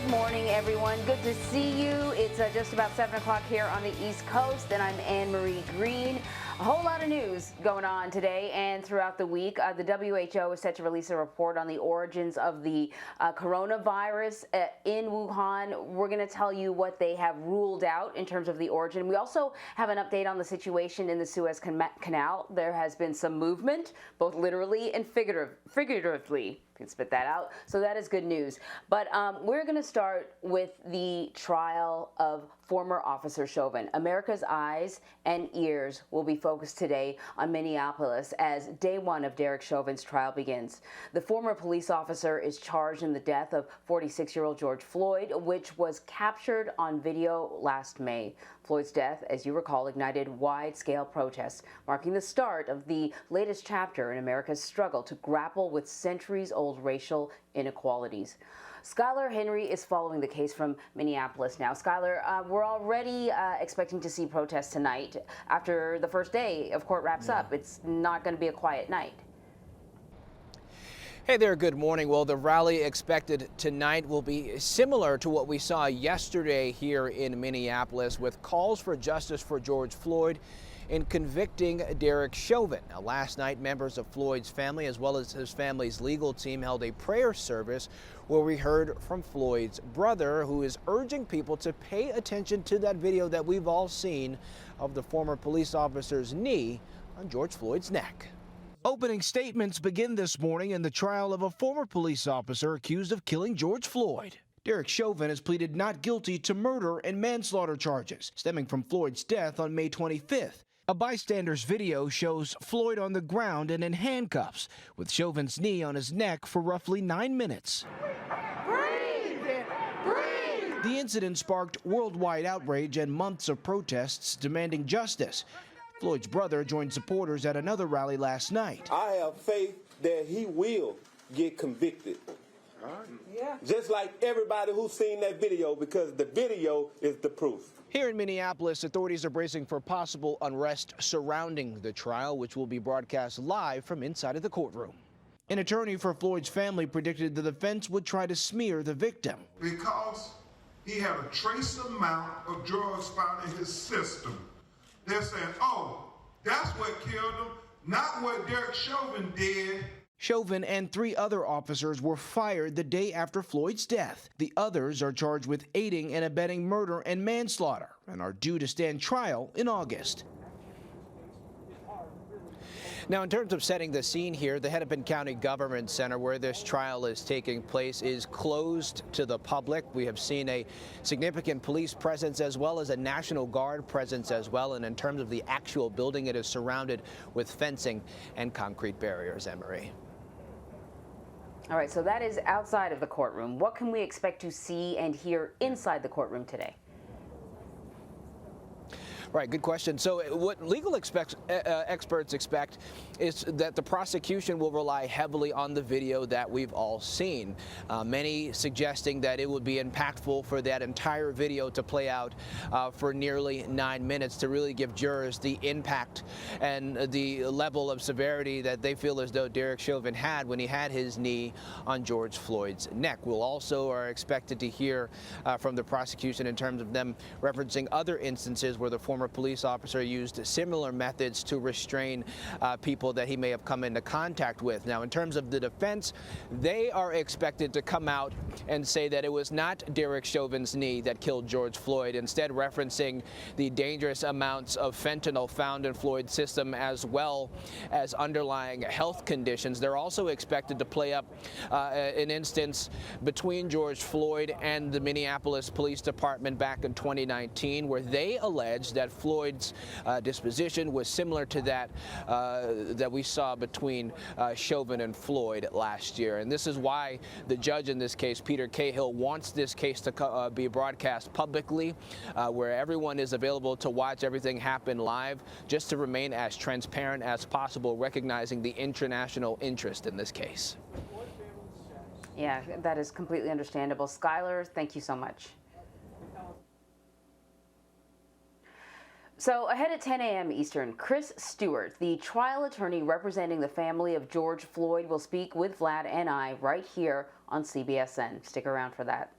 Good morning, everyone. Good to see you. It's just about 7 o'clock here on the East Coast, and I'm Anne-Marie Green. A whole lot of news going on today and throughout the week. The WHO is set to release a report on the origins of the coronavirus in Wuhan. We're going to tell you what they have ruled out in terms of the origin. We also have an update on the situation in the Suez Canal. There has been some movement, both literally and figuratively. Can spit that out. So that is good news. But we're going to start with the trial of former Officer Chauvin. America's eyes and ears will be focused today on Minneapolis as day one of Derek Chauvin's trial begins. The former police officer is charged in the death of 46-year-old George Floyd, which was captured on video last May. Floyd's death, as you recall, ignited wide-scale protests, marking the start of the latest chapter in America's struggle to grapple with centuries-old racial inequalities. Skyler Henry is following the case from Minneapolis now. Skyler, we're already expecting to see protests tonight. After the first day of court wraps up, it's not going to be a quiet night. Hey there, good morning. Well, the rally expected tonight will be similar to what we saw yesterday here in Minneapolis, with calls for justice for George Floyd in convicting Derek Chauvin. Now, last night, members of Floyd's family, as well as his family's legal team, held a prayer service where we heard from Floyd's brother, who is urging people to pay attention to that video that we've all seen of the former police officer's knee on George Floyd's neck. Opening statements begin this morning in the trial of a former police officer accused of killing George Floyd. Derek Chauvin has pleaded not guilty to murder and manslaughter charges stemming from Floyd's death on May 25th. A bystander's video shows Floyd on the ground and in handcuffs, with Chauvin's knee on his neck for roughly 9 minutes. Breathe! Breathe! The incident sparked worldwide outrage and months of protests demanding justice. Floyd's brother joined supporters at another rally last night. I have faith that he will get convicted. Yeah. Just like everybody who's seen that video, because the video is the proof. Here in Minneapolis, authorities are bracing for possible unrest surrounding the trial, which will be broadcast live from inside of the courtroom. An attorney for Floyd's family predicted the defense would try to smear the victim. Because he had a trace amount of drugs found in his system. They're saying, oh, that's what killed him, not what Derek Chauvin did. Chauvin and 3 other officers were fired the day after Floyd's death. The others are charged with aiding and abetting murder and manslaughter and are due to stand trial in August. Now, in terms of setting the scene here, the Hennepin County Government Center, where this trial is taking place, is closed to the public. We have seen a significant police presence as well as a National Guard presence as well. And in terms of the actual building, it is surrounded with fencing and concrete barriers, Emery. All right, so that is outside of the courtroom. What can we expect to see and hear inside the courtroom today? Right, good question. So what legal experts expect is that the prosecution will rely heavily on the video that we've all seen. Many suggesting that it would be impactful for that entire video to play out for nearly 9 minutes to really give jurors the impact and the level of severity that they feel as though Derek Chauvin had when he had his knee on George Floyd's neck. We'll also are expected to hear from the prosecution in terms of them referencing other instances where the former police officer used similar methods to restrain people that he may have come into contact with. Now, in terms of the defense, they are expected to come out and say that it was not Derek Chauvin's knee that killed George Floyd, instead referencing the dangerous amounts of fentanyl found in Floyd's system as well as underlying health conditions. They're also expected to play up an instance between George Floyd and the Minneapolis Police Department back in 2019, where they alleged that Floyd's disposition was similar to that that we saw between Chauvin and Floyd last year. And this is why the judge in this case, Peter Cahill, wants this case to be broadcast publicly, where everyone is available to watch everything happen live, just to remain as transparent as possible, recognizing the international interest in this case. Yeah, that is completely understandable. Skyler, thank you so much. So ahead at 10 a.m. Eastern, Chris Stewart, the trial attorney representing the family of George Floyd, will speak with Vlad and I right here on CBSN. Stick around for that.